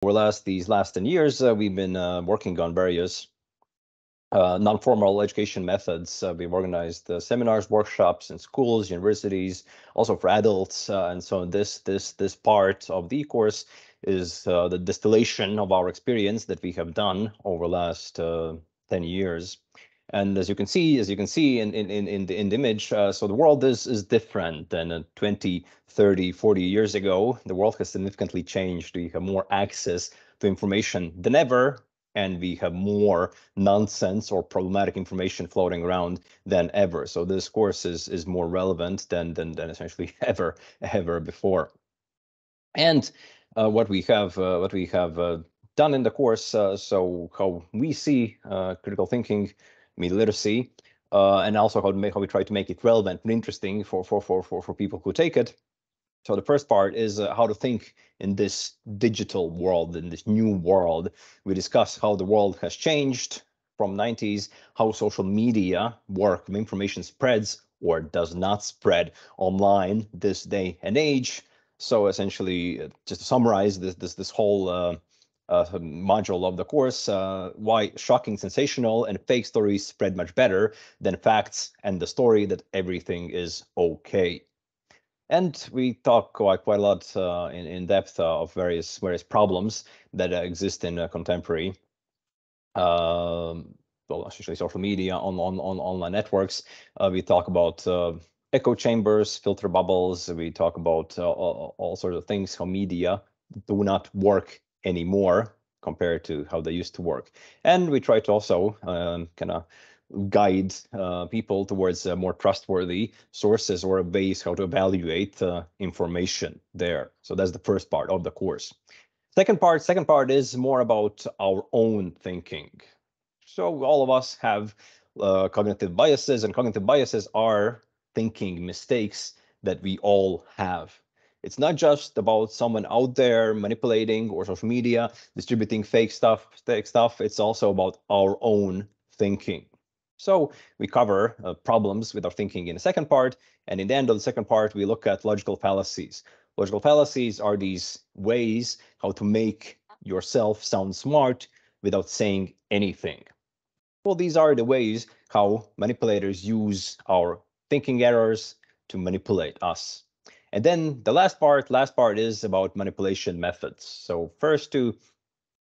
Over these last 10 years, we've been working on various non-formal education methods. We've organized seminars, workshops in schools, universities, also for adults. And so this part of the course is the distillation of our experience that we have done over the last 10 years. And as you can see in the image, so the world is different than 20, 30, 40 years ago. The world has significantly changed. We have more access to information than ever, and we have more nonsense or problematic information floating around than ever. So this course is more relevant than essentially ever before. And what we have done in the course, so how we see critical thinking, media literacy, and also how we try to make it relevant and interesting for people who take it. So the first part is how to think in this digital world, in this new world. We discuss how the world has changed from 90s, how social media work, information spreads or does not spread online this day and age. So essentially, just to summarize this whole module of the course, why shocking, sensational, and fake stories spread much better than facts and the story that everything is okay. And we talk quite a lot in depth of various problems that exist in contemporary, well, especially social media, on online networks. We talk about echo chambers, filter bubbles. We talk about all sorts of things, how media do not work anymore compared to how they used to work. And we try to also kind of guide people towards more trustworthy sources or ways how to evaluate information there. So that's the first part of the course. Second part is more about our own thinking. So all of us have cognitive biases, and cognitive biases are thinking mistakes that we all have. It's not just about someone out there manipulating or social media, distributing fake stuff. It's also about our own thinking. So we cover problems with our thinking in the second part, and in the end of the second part, we look at logical fallacies. Logical fallacies are these ways how to make yourself sound smart without saying anything. Well, these are the ways how manipulators use our thinking errors to manipulate us. And then the last part is about manipulation methods. So first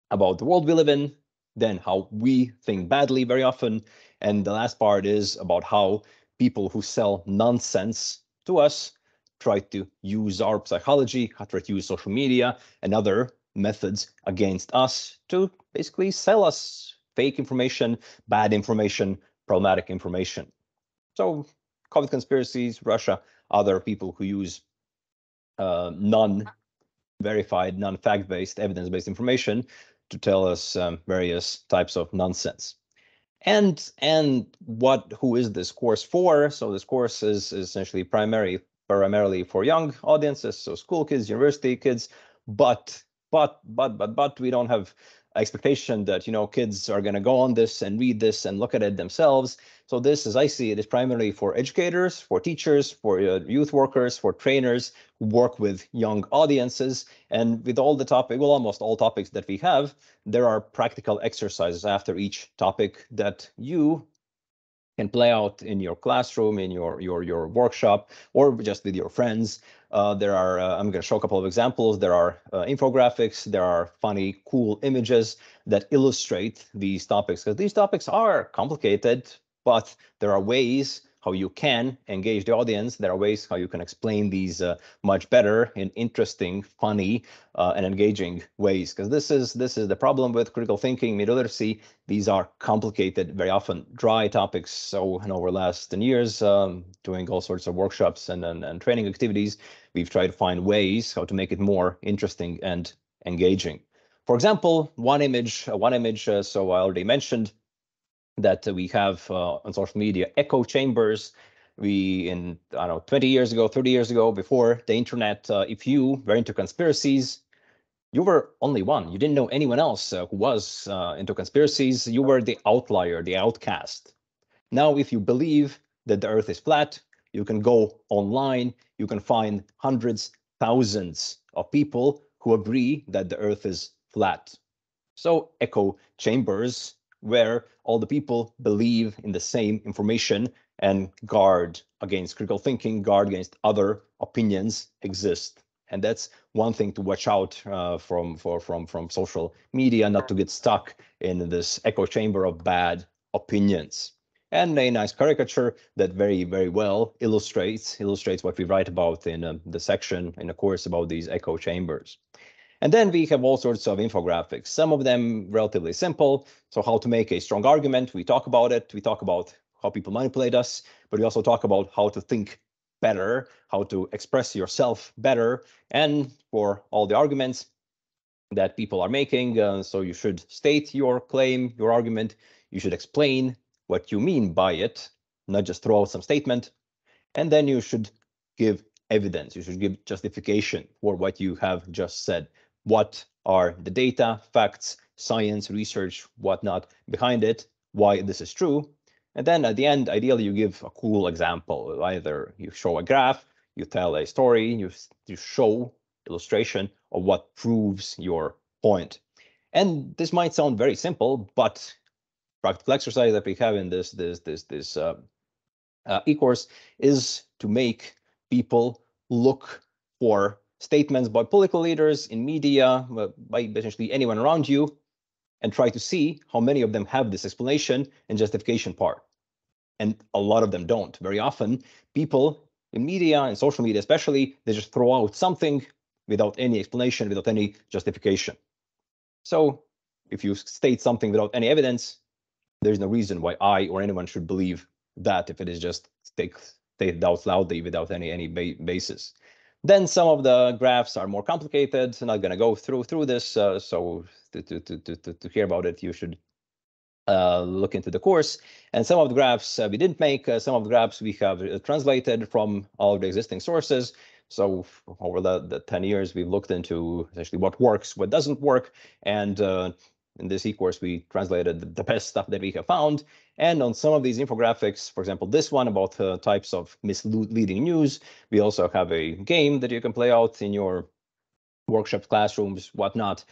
about the world we live in, then how we think badly very often, and the last part is about how people who sell nonsense to us try to use our psychology, try to use social media and other methods against us to basically sell us fake information, bad information, problematic information. So COVID conspiracies, Russia, other people who use non-verified, non-fact-based, evidence-based information to tell us various types of nonsense. And who is this course for? So this course is essentially primarily for young audiences, so school kids, university kids, but we don't have expectation that kids are going to go on this and read this and look at it themselves. So this, as I see it, is primarily for educators, for teachers, for youth workers, for trainers who work with young audiences. And with all the almost all topics that we have, there are practical exercises after each topic that you can play out in your classroom, in your workshop, or just with your friends. There are, I'm going to show a couple of examples. There are infographics, there are funny, cool images that illustrate these topics, because these topics are complicated, but there are ways how you can engage the audience. There are ways how you can explain these much better in interesting, funny, and engaging ways. Because this is the problem with critical thinking, media literacy. These are complicated, very often dry topics. So over the last 10 years, doing all sorts of workshops and training activities, we've tried to find ways how to make it more interesting and engaging. For example, one image. So I already mentioned that we have on social media echo chambers. In, I don't know, 20 years ago, 30 years ago, before the internet, if you were into conspiracies, you were only one. You didn't know anyone else who was into conspiracies. You were the outlier, the outcast. Now, if you believe that the earth is flat, you can go online, you can find hundreds, thousands of people who agree that the earth is flat. So echo chambers where all the people believe in the same information and guard against critical thinking, guard against other opinions exist. And that's one thing to watch out from social media, not to get stuck in this echo chamber of bad opinions. And a nice caricature that very, very well illustrates what we write about in the section in the course about these echo chambers. And then we have all sorts of infographics, some of them relatively simple. So how to make a strong argument, we talk about it. We talk about how people manipulate us, but we also talk about how to think better, how to express yourself better. And for all the arguments that people are making, so you should state your claim, your argument. You should explain what you mean by it, not just throw out some statement. And then you should give evidence. You should give justification for what you have just said. What are the data, facts, science, research, whatnot behind it, why this is true. And then at the end, ideally, you give a cool example. Either you show a graph, you tell a story, you show illustration of what proves your point. And this might sound very simple, but practical exercise that we have in this e-course is to make people look for statements by political leaders in media, by essentially anyone around you, and try to see how many of them have this explanation and justification part. And a lot of them don't. Very often, people in media and social media especially, they just throw out something without any explanation, without any justification. So if you state something without any evidence, there's no reason why I or anyone should believe that if it is just stated out loudly without any basis. Then some of the graphs are more complicated. I'm not going to go through this. So to hear about it, you should look into the course. And some of the graphs we didn't make. Some of the graphs we have translated from all the existing sources. So over the 10 years, we've looked into essentially what works, what doesn't work. And in this e-course, we translated the best stuff that we have found. And on some of these infographics, for example, this one about types of misleading news, we also have a game that you can play out in your workshops, classrooms, whatnot.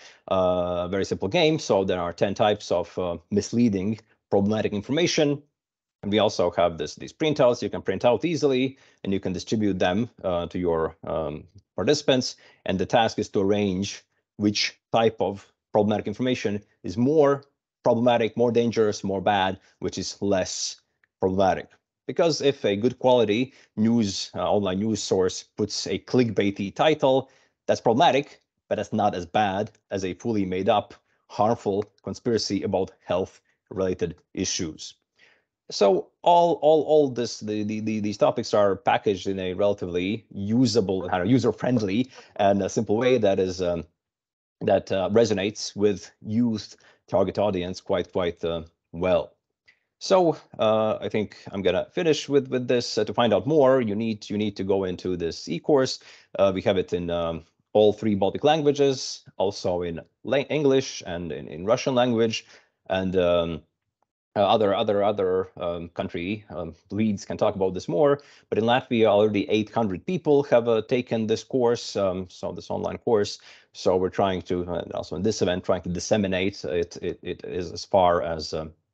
Very simple game. So there are 10 types of misleading, problematic information. And we also have these printouts you can print out easily, and you can distribute them to your participants. And the task is to arrange which type of problematic information is more problematic, more dangerous, more bad, which is less problematic. Because if a good quality news, online news source puts a clickbaity title, that's problematic, but that's not as bad as a fully made up, harmful conspiracy about health-related issues. So all these topics are packaged in a relatively usable, user-friendly, and a simple way that is that resonates with youth target audience quite well. So I think I'm gonna finish with this. To find out more, you need to go into this e-course. We have it in all 3 Baltic languages, also in English and in Russian language, and other country leads can talk about this more. But in Latvia, already 800 people have taken this course, so this online course. So we're trying to, also in this event, trying to disseminate it is as far as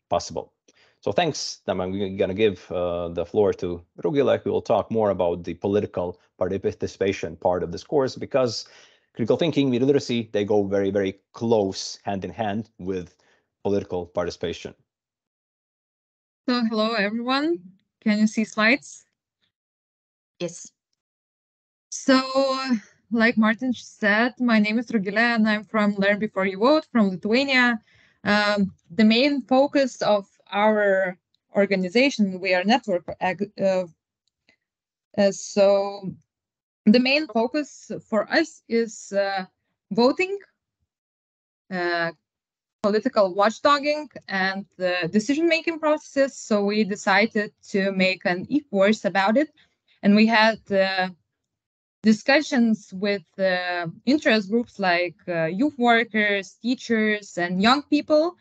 possible. So thanks. Now I'm going to give the floor to Rugile, who will talk more about the political participation part of this course, because critical thinking, media literacy, they go very, very close hand in hand with political participation. So hello, everyone. Can you see slides? Yes. So, like Martin said, my name is Rugile and I'm from Learn Before You Vote from Lithuania. The main focus of our organization, we are network. So the main focus for us is voting, political watchdogging, and the decision-making process. So we decided to make an e-course about it. And we had discussions with interest groups like youth workers, teachers, and young people,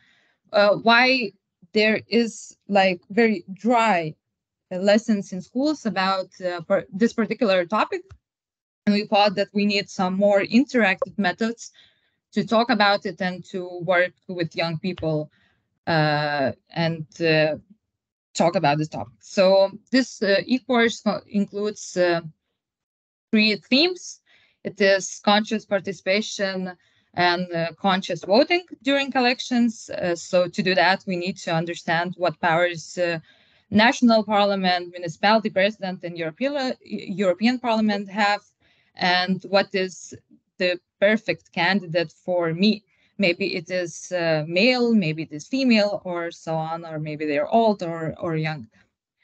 why there is like very dry lessons in schools about this particular topic. And we thought that we need some more interactive methods talk about it and to work with young people and talk about this topic. So this e-course includes 3 themes. It is conscious participation and conscious voting during elections. So to do that, we need to understand what powers national parliament, municipality president, and European Parliament have, and what is the perfect candidate for me. Maybe it is male, maybe it is female, or so on, or maybe they're old or young.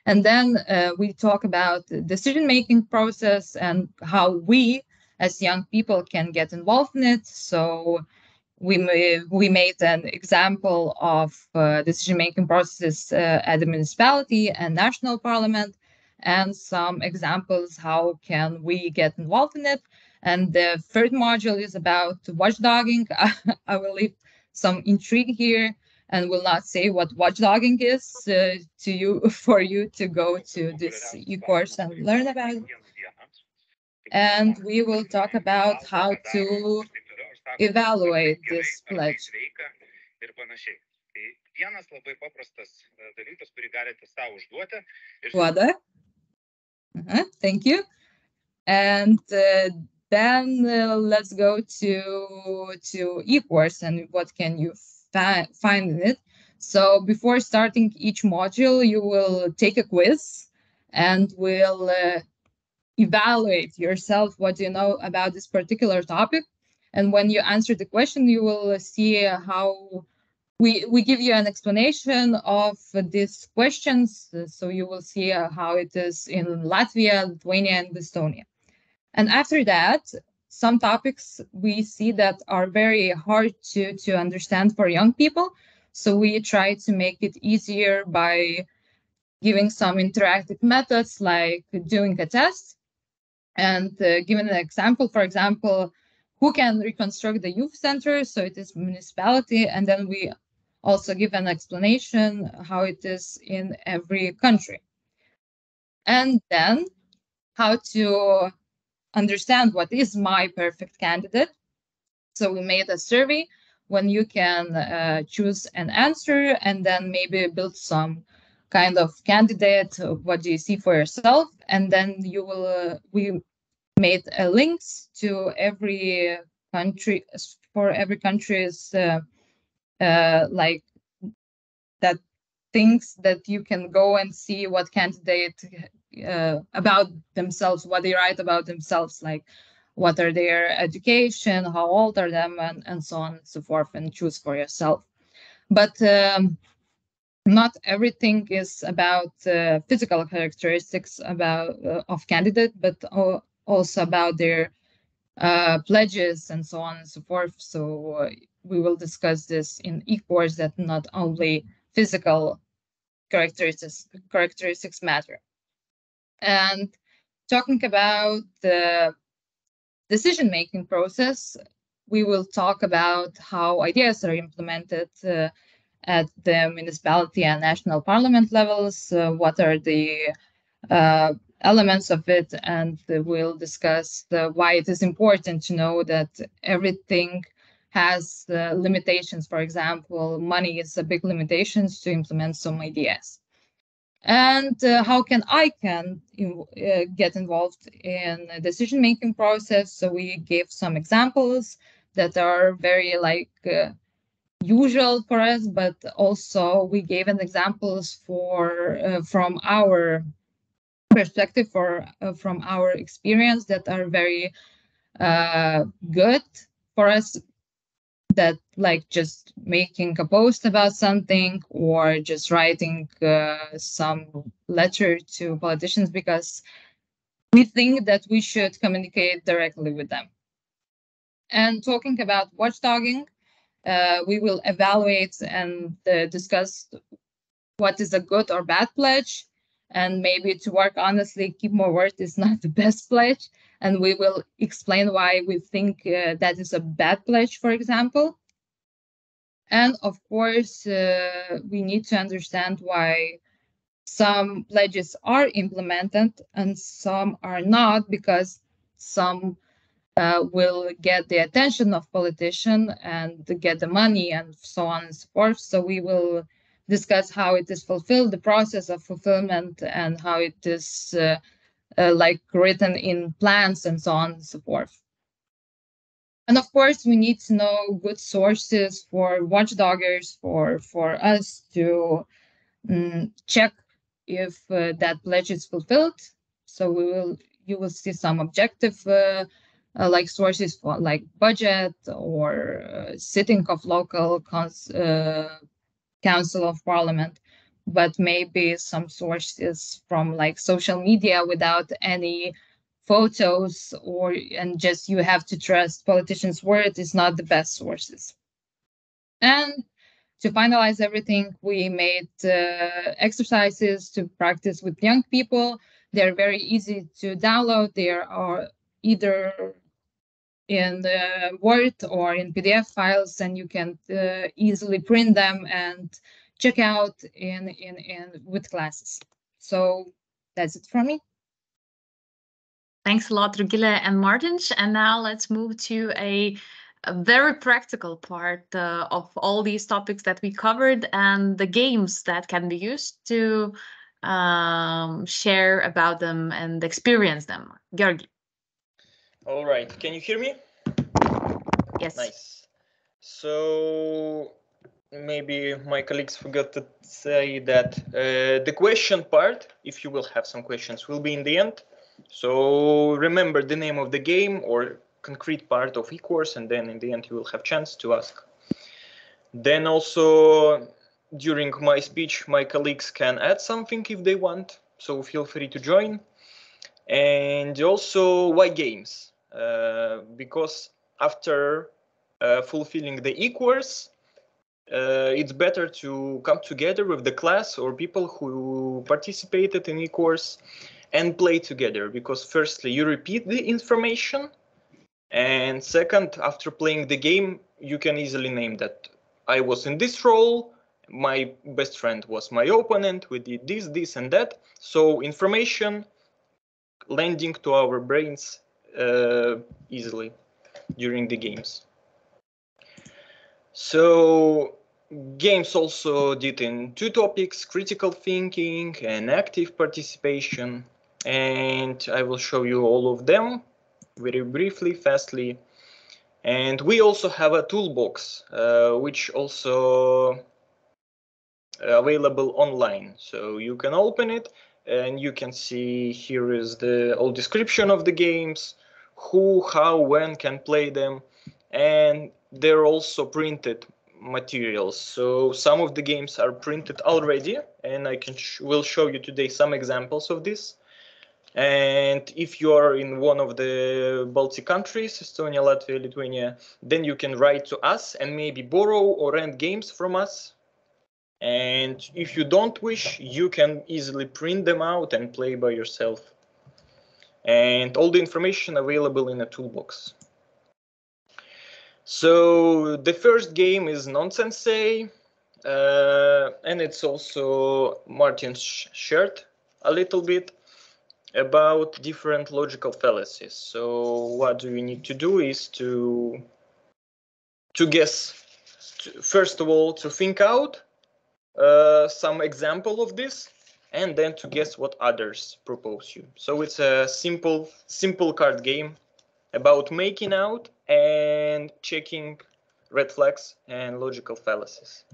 And then we talk about the decision-making process and how we, as young people, can get involved in it. So we made an example of decision-making processes at the municipality and national parliament, and some examples how can we get involved in it. And the third module is about watchdogging. I will leave some intrigue here and will not say what watchdogging is to you for you to go to this e-course and learn about it. And we will talk about how to evaluate this pledge. Thank you. And then let's go to e-course and what can you find in it. So before starting each module, you will take a quiz and will evaluate yourself what you know about this particular topic. And when you answer the question, you will see how we give you an explanation of these questions. So you will see how it is in Latvia, Lithuania, and Estonia. And after that, some topics we see that are very hard to understand for young people. So we try to make it easier by giving some interactive methods like doing a test and giving an example. For example, who can reconstruct the youth center? So it is municipality. And then we also give an explanation how it is in every country. And then how to understand what is my perfect candidate. So we made a survey when you can choose an answer and then maybe build some kind of candidate. What do you see for yourself? And then you will, we made links to every country, for every country's like that things that you can go and see what candidate about themselves, what they write about themselves, like what are their education, how old are them, and so on and so forth, and choose for yourself. But not everything is about physical characteristics about of candidate, but also about their pledges and so on and so forth. So we will discuss this in e-course, that not only physical characteristics matter. And talking about the decision-making process, we will talk about how ideas are implemented at the municipality and national parliament levels, what are the elements of it, and we'll discuss why it is important to know that everything has limitations. For example, money is a big limitation to implement some ideas. And how can I get involved in the decision-making process? So we gave some examples that are very usual for us, but also we gave an examples for from our perspective, from our experience, that are very good for us, that like just making a post about something or just writing some letter to politicians, because we think that we should communicate directly with them. And talking about watchdogging, we will evaluate and discuss what is a good or bad pledge, and maybe, to work honestly, keep more word is not the best pledge, and we will explain why we think that is a bad pledge, for example. And of course, we need to understand why some pledges are implemented and some are not, because some will get the attention of politician and get the money and so on and so forth. So we will discuss how it is fulfilled, the process of fulfillment, and how it is like written in plans and so on and so forth. And of course, we need to know good sources for watchdoggers for us to check if that pledge is fulfilled. So you will see some objective like sources for like budget or sitting of local council of parliament, but maybe some sources from like social media without any photos, or and just you have to trust politicians' word is not the best sources. And to finalize everything, we made exercises to practice with young people. They're very easy to download. They are either in the Word or in PDF files, and you can easily print them and check out in with classes. So that's it from me. Thanks a lot, Rugile and Martins. And now let's move to a very practical part of all these topics that we covered and the games that can be used to share about them and experience them. Georgi. All right, can you hear me? Yes. Nice. So maybe my colleagues forgot to say that the question part, if you will have some questions, will be in the end. So remember the name of the game or concrete part of e-course, and then in the end you will have chance to ask. Then also during my speech, my colleagues can add something if they want, so feel free to join. And also, why games? Because after fulfilling the e-course, it's better to come together with the class or people who participated in e-course and play together, because firstly, you repeat the information, and second, after playing the game, you can easily name that I was in this role, my best friend was my opponent, we did this, this, and that. So information landing to our brains easily during the games. So games also did in two topics, critical thinking and active participation. And I will show you all of them very briefly, fastly. And we also have a toolbox, which also available online. So you can open it and you can see here is the whole description of the games, who, how, when can play them. And they're also printed materials. So some of the games are printed already, and I will show you today some examples of this. And if you are in one of the Baltic countries, Estonia, Latvia, Lithuania, then you can write to us and maybe borrow or rent games from us. And if you don't wish, you can easily print them out and play by yourself. And all the information available in a toolbox. So the first game is Nonsensei, and it's also Martin shared a little bit about different logical fallacies. So what do we need to do is to guess, first of all, to think out some example of this, and then to guess what others propose you. So it's a simple card game about making out and checking red flags and logical fallacies.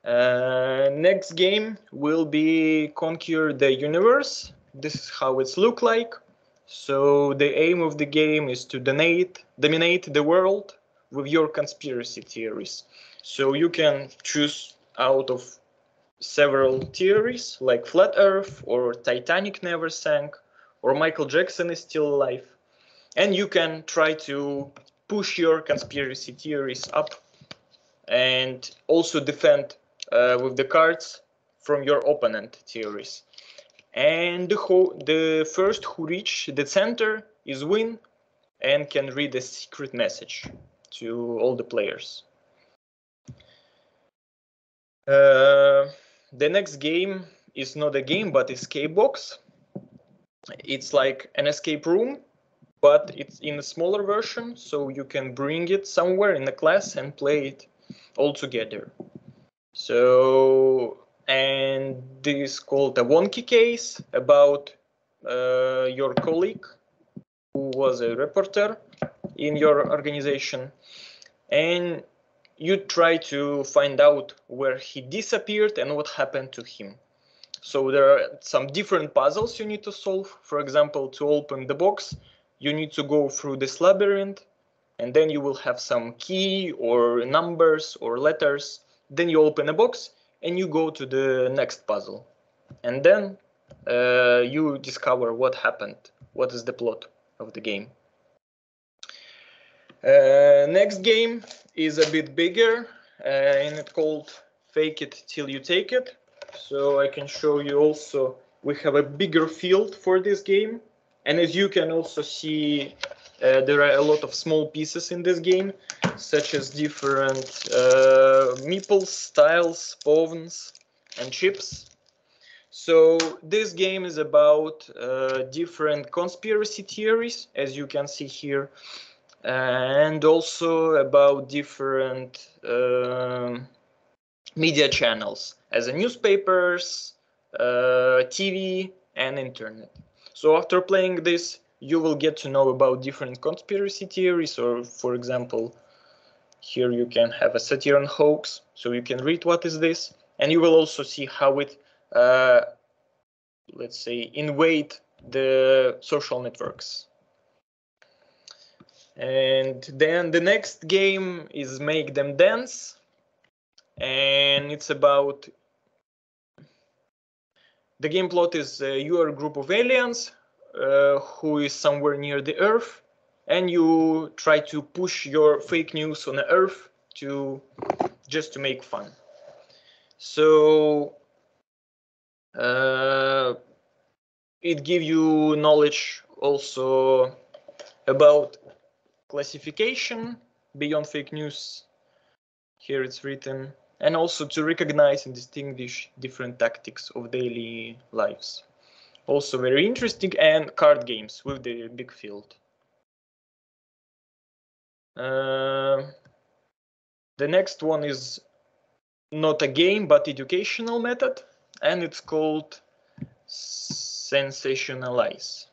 Next game will be Conquer the Universe. This is how it's look like. So the aim of the game is to dominate the world with your conspiracy theories. So you can choose out of several theories like Flat Earth or Titanic never sank or Michael Jackson is still alive. And you can try to push your conspiracy theories up and also defend with the cards from your opponent theories. And the first who reach the center is win and can read a secret message to all the players. The next game is not a game, but escape box. It's like an escape room, but it's in a smaller version, so you can bring it somewhere in the class and play it all together. So, and this is called a wonky case about your colleague who was a reporter in your organization, and you try to find out where he disappeared and what happened to him. So there are some different puzzles you need to solve. For example, to open the box, you need to go through this labyrinth, and then you will have some key or numbers or letters. Then you open a box and you go to the next puzzle. And then you discover what happened, what is the plot of the game. Next game is a bit bigger, and it's called Fake It Till You Take It. So I can show you also, we have a bigger field for this game. And as you can also see, there are a lot of small pieces in this game, such as different meeples, tiles, pawns, and chips. So this game is about different conspiracy theories, as you can see here, and also about different media channels, as in newspapers, TV, and internet. So after playing this, you will get to know about different conspiracy theories, or for example, here you can have a Saturn hoax, so you can read what is this, and you will also see how it, let's say, invade the social networks. And then the next game is Make Them Dance, and it's about, the game plot is you are a group of aliens who is somewhere near the Earth, and you try to push your fake news on the Earth to just to make fun. So it gives you knowledge also about classification beyond fake news. Here it's written, and also to recognize and distinguish different tactics of daily lives. Also very interesting, and card games with the big field. The next one is not a game, but educational method, and it's called Sensationalize.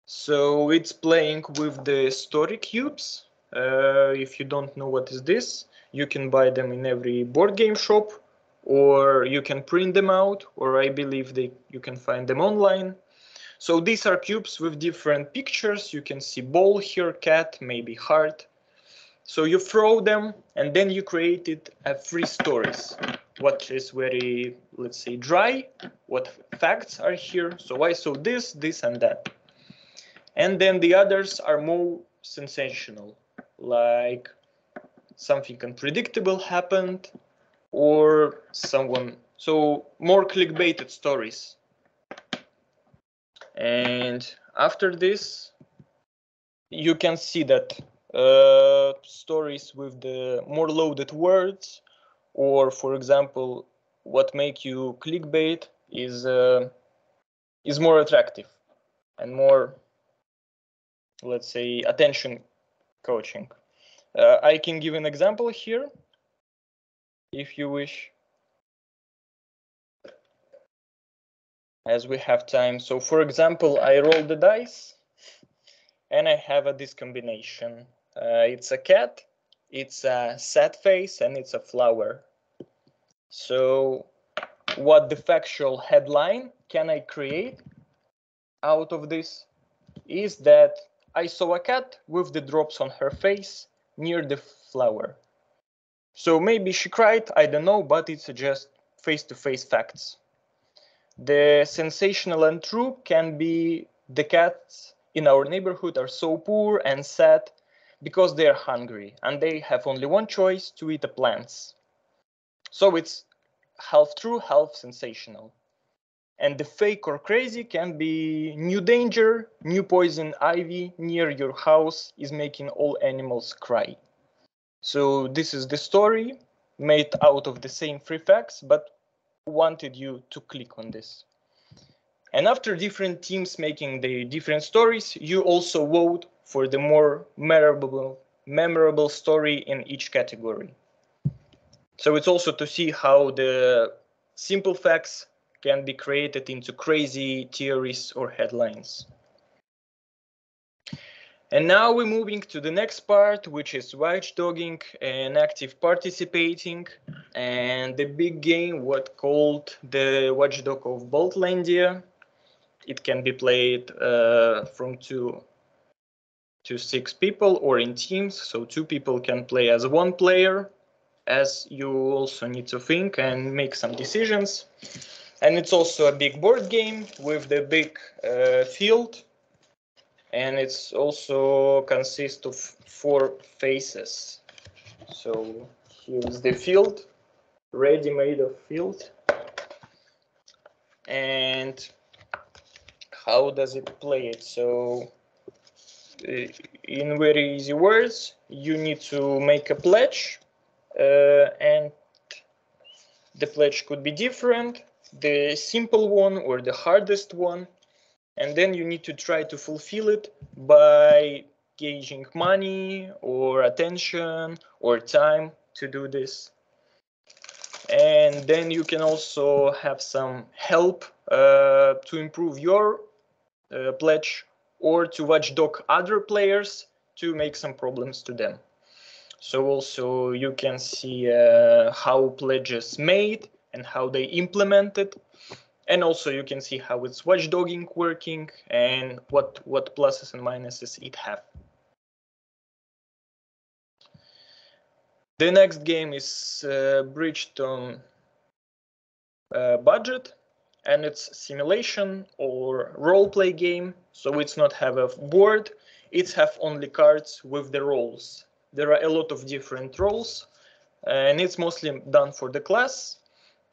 So it's playing with the story cubes. If you don't know what is this, you can buy them in every board game shop, or you can print them out, or I believe you can find them online. So these are cubes with different pictures. You can see ball here, cat, maybe heart. So you throw them, and then you created three stories. What is very, let's say, dry, what facts are here. So I saw this, this, and that. And then the others are more sensational, like something unpredictable happened, or someone, so more clickbaited stories. And after this, you can see that stories with the more loaded words, or for example, what make you clickbait is more attractive and more, let's say, attention coaching. I can give an example here, if you wish, as we have time. So for example, I roll the dice and I have this combination. It's a cat, it's a sad face, and it's a flower. So what the factual headline can I create out of this is that I saw a cat with the drops on her face near the flower. So maybe she cried, I don't know, but it's just face-to-face facts. The sensational and true can be the cats in our neighborhood are so poor and sad because they are hungry and they have only one choice, to eat the plants. So it's half true, half sensational. And the fake or crazy can be new danger, new poison ivy near your house is making all animals cry. So this is the story made out of the same three facts, but wanted you to click on this. And after different teams making the different stories, you also vote for the more memorable story in each category. So it's also to see how the simple facts can be created into crazy theories or headlines. And now we're moving to the next part, which is watchdogging and active participating. And the big game, what called the Watchdog of Baltlandia. It can be played from 2 to 6 people or in teams. So 2 people can play as one player, as you also need to think and make some decisions. And it's also a big board game with the big field. And it's also consists of 4 phases. So here's the field, ready-made of field. And how does it play it? So in very easy words, you need to make a pledge, and the pledge could be different, the simple one or the hardest one, and then you need to try to fulfill it by gauging money or attention or time to do this. And then you can also have some help to improve your pledge or to watchdog other players to make some problems to them. So also you can see how pledges made and how they implemented. And also you can see how it's watchdogging working and what pluses and minuses it have. The next game is bridged on budget, and it's simulation or role-play game. So it's not have a board, it's have only cards with the roles. There are a lot of different roles, and it's mostly done for the class.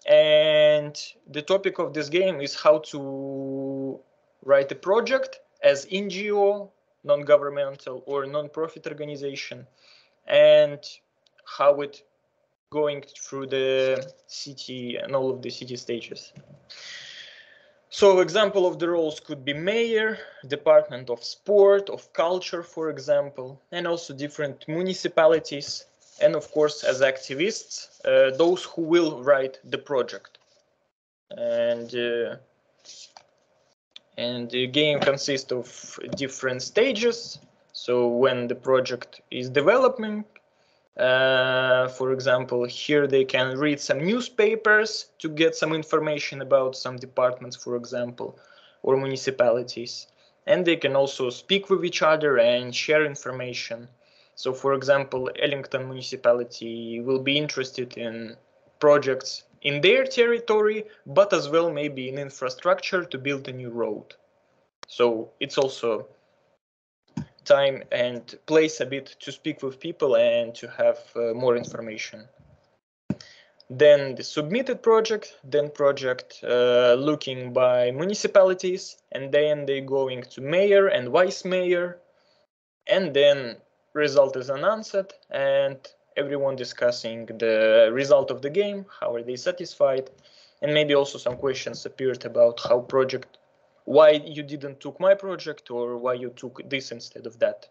And the topic of this game is how to write a project as NGO, non-governmental or non-profit organization, and how it going through the city and all of the city stages. So example of the roles could be mayor, department of sport, of culture, for example, and also different municipalities. And of course, as activists, those who will write the project. And the game consists of different stages. So when the project is developing, for example, here they can read some newspapers to get some information about some departments, for example, or municipalities. And they can also speak with each other and share information. So, for example, Ellington municipality will be interested in projects in their territory, but as well maybe in infrastructure to build a new road. So it's also time and place a bit to speak with people and to have more information. Then the submitted project, then project looking by municipalities, and then they going to mayor and vice mayor, and then result is announced and everyone discussing the result of the game, how are they satisfied, and maybe also some questions appeared about how project, why you didn't took my project or why you took this instead of that.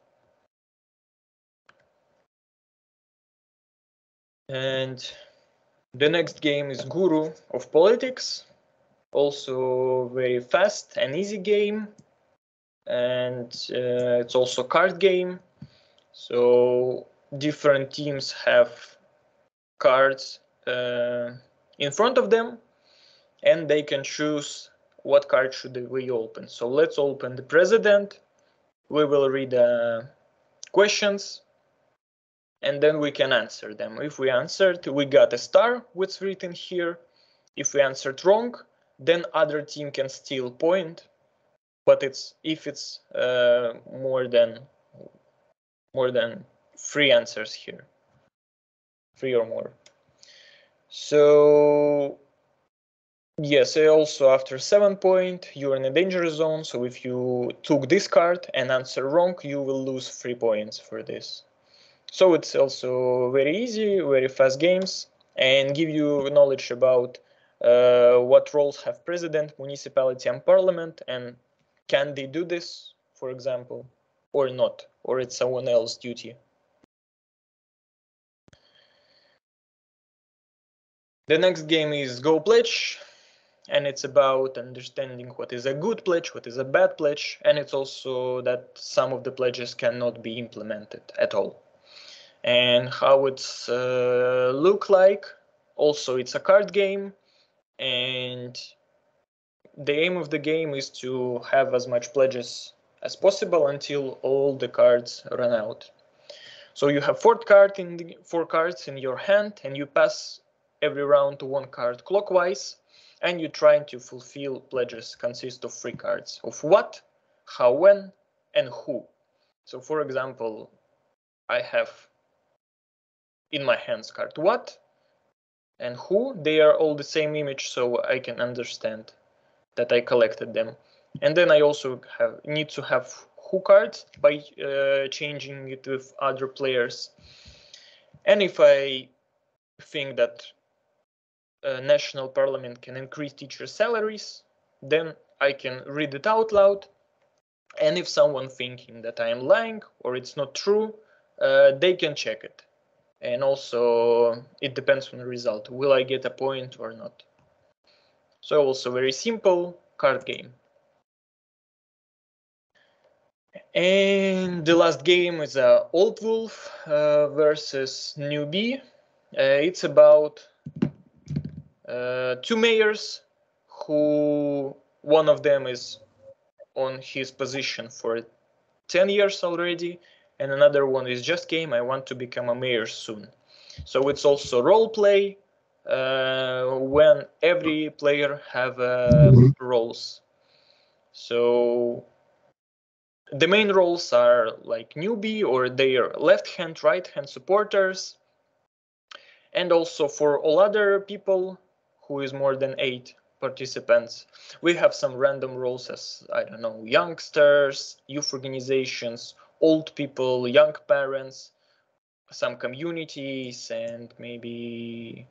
And the next game is Guru of Politics, also very fast and easy game, and it's also a card game. So different teams have cards in front of them, and they can choose what card should we open. So let's open the president. We will read questions, and then we can answer them. If we answered, we got a star, what's written here. If we answered wrong, then other team can steal point. But if it's more than 3 answers here, 3 or more. So yes, also after 7 point, you're in a danger zone. So if you took this card and answer wrong, you will lose 3 points for this. So it's also very easy, very fast games, and give you knowledge about what roles have president, municipality, and parliament, and can they do this, for example, or not, or it's someone else's duty. The next game is Go Pledge, and it's about understanding what is a good pledge, what is a bad pledge, and it's also that some of the pledges cannot be implemented at all. And how it's look like. Also, it's a card game, and the aim of the game is to have as much pledges as possible until all the cards run out. So you have four cards in your hand, and you pass every round to one card clockwise, and you're trying to fulfill pledges consist of 3 cards of what, how, when, and who. So for example, I have in my hands card what and who. They are all the same image, so I can understand that I collected them. And then I also need to have who cards by changing it with other players. And if I think that national parliament can increase teacher salaries, then I can read it out loud. And if someone thinking that I am lying or it's not true, they can check it. And also it depends on the result. Will I get a point or not? So also very simple card game. And the last game is Old Wolf versus Newbie. It's about 2 mayors who one of them is on his position for 10 years already, and another one is just came, I want to become a mayor soon. So it's also role play when every player have roles. So the main roles are like newbie or their left hand, right hand supporters. And also for all other people who is more than 8 participants, we have some random roles as, I don't know, youngsters, youth organizations, old people, young parents, some communities, and maybe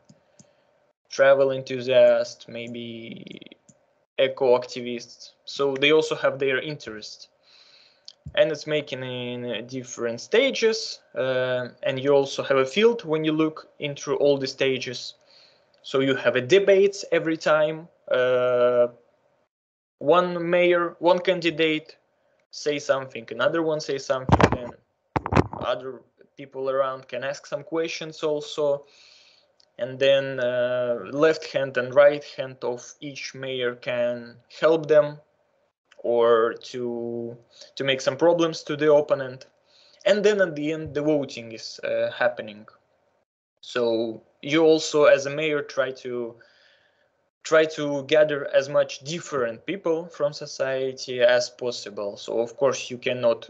travel enthusiasts, maybe eco activists. So they also have their interests. And it's making in different stages, and you also have a field when you look into all the stages. So you have a debates every time. One mayor, one candidate say something, another one say something, and other people around can ask some questions also. And then left hand and right hand of each mayor can help them or to make some problems to the opponent. And then at the end, the voting is happening. So you also, as a mayor, try to gather as much different people from society as possible. So of course you cannot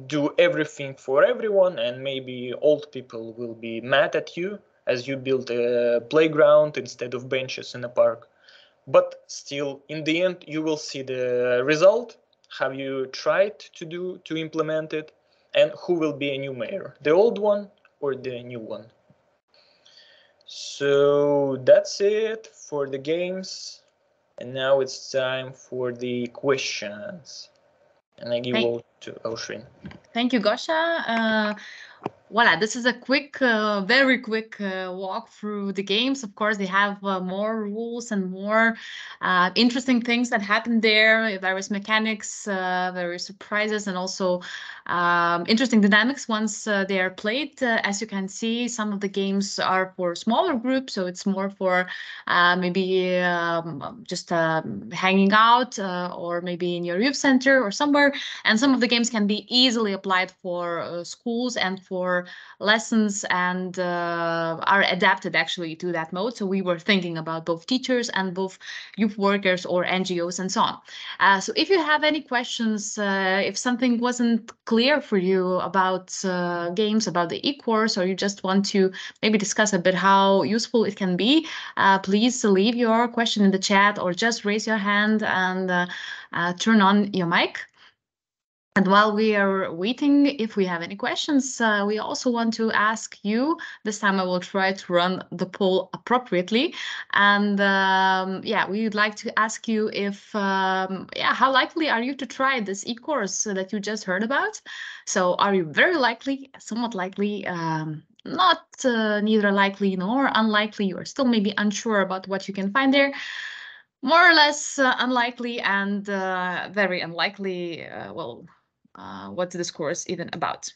do everything for everyone, and maybe old people will be mad at you as you build a playground instead of benches in a park. But still, in the end, you will see the result. Have you tried to implement it? And who will be a new mayor, the old one or the new one? So that's it for the games. And now it's time for the questions. And I give over to Aushrin. Thank you, Gosha. Voila, this is a quick, very quick walk through the games. Of course, they have more rules and more interesting things that happen there, various mechanics, various surprises, and also interesting dynamics once they are played. As you can see, some of the games are for smaller groups, so it's more for maybe just hanging out or maybe in your youth center or somewhere. And some of the games can be easily applied for schools and for lessons and are adapted actually to that mode. So we were thinking about both teachers and both youth workers or NGOs and so on. So if you have any questions, if something wasn't clear for you about games, about the e-course, or you just want to maybe discuss a bit how useful it can be, please leave your question in the chat or just raise your hand and turn on your mic. And while we are waiting, if we have any questions, we also want to ask you. This time I will try to run the poll appropriately. And yeah, we would like to ask you if, yeah, how likely are you to try this e-course that you just heard about? So are you very likely, somewhat likely, not neither likely nor unlikely, you are still maybe unsure about what you can find there? More or less unlikely, and very unlikely, well, what's this course even about?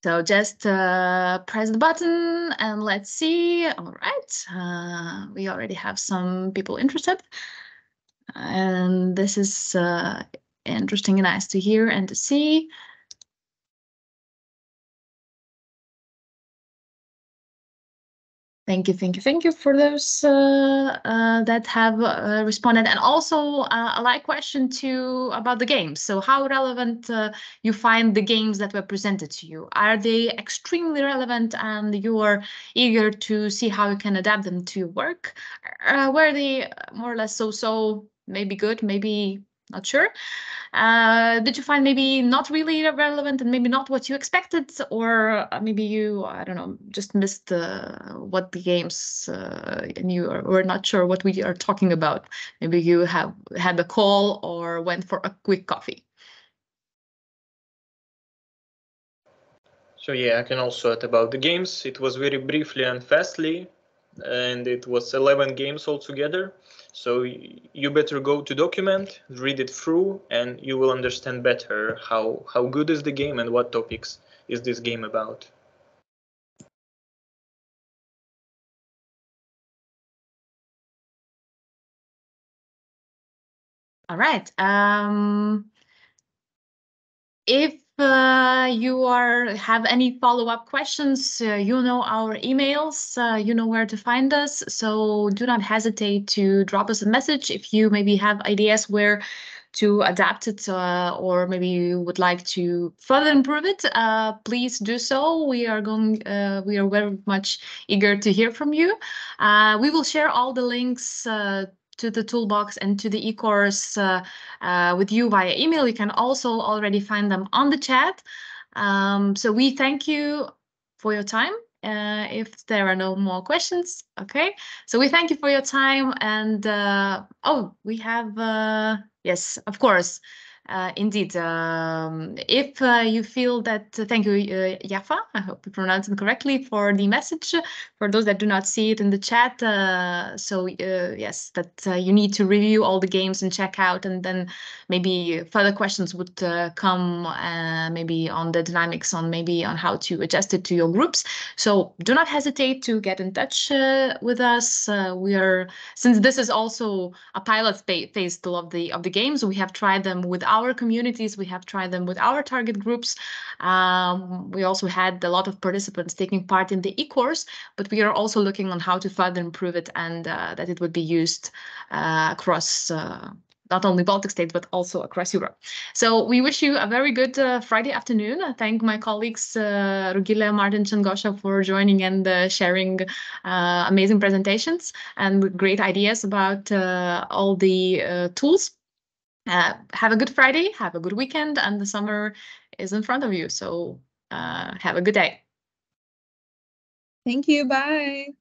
So just press the button and let's see. All right, we already have some people interested. And this is interesting and nice to hear and to see. Thank you for those that have responded. And also a light question too about the games. So how relevant you find the games that were presented to you? Are they extremely relevant and you are eager to see how you can adapt them to your work? Were they more or less so, maybe good, maybe not sure? Did you find maybe not really relevant and maybe not what you expected, or maybe you, I don't know, just missed what the games and you were not sure what we are talking about? Maybe you have had a call or went for a quick coffee. So yeah, I can also add about the games. It was very briefly and fastly, and it was 11 games altogether. So you better go to document, read it through, and you will understand better how good is the game and what topics is this game about. All right. If you have any follow-up questions, you know our emails, you know where to find us. So do not hesitate to drop us a message if you maybe have ideas where to adapt it, or maybe you would like to further improve it. Please do so. We are very much eager to hear from you. We will share all the links to the toolbox and to the e-course with you via email. You can also already find them on the chat. So we thank you for your time. If there are no more questions, okay. So we thank you for your time, and oh, we have yes, of course. Indeed, if you feel that, thank you, Jaffa, I hope you pronounced it correctly, for the message. For those that do not see it in the chat, so yes, that you need to review all the games and check out, and then maybe further questions would come, maybe on the dynamics, maybe on how to adjust it to your groups. So do not hesitate to get in touch with us. Since this is also a pilot phase still of the games, we have tried them with our communities, we have tried them with our target groups. We also had a lot of participants taking part in the e-course, but we are also looking on how to further improve it, and that it would be used across not only Baltic States, but also across Europe. So we wish you a very good Friday afternoon. I thank my colleagues, Rugile, Martin, and Gosha, for joining and sharing amazing presentations and great ideas about all the tools. Have a good Friday, have a good weekend, and the summer is in front of you. So have a good day. Thank you. Bye.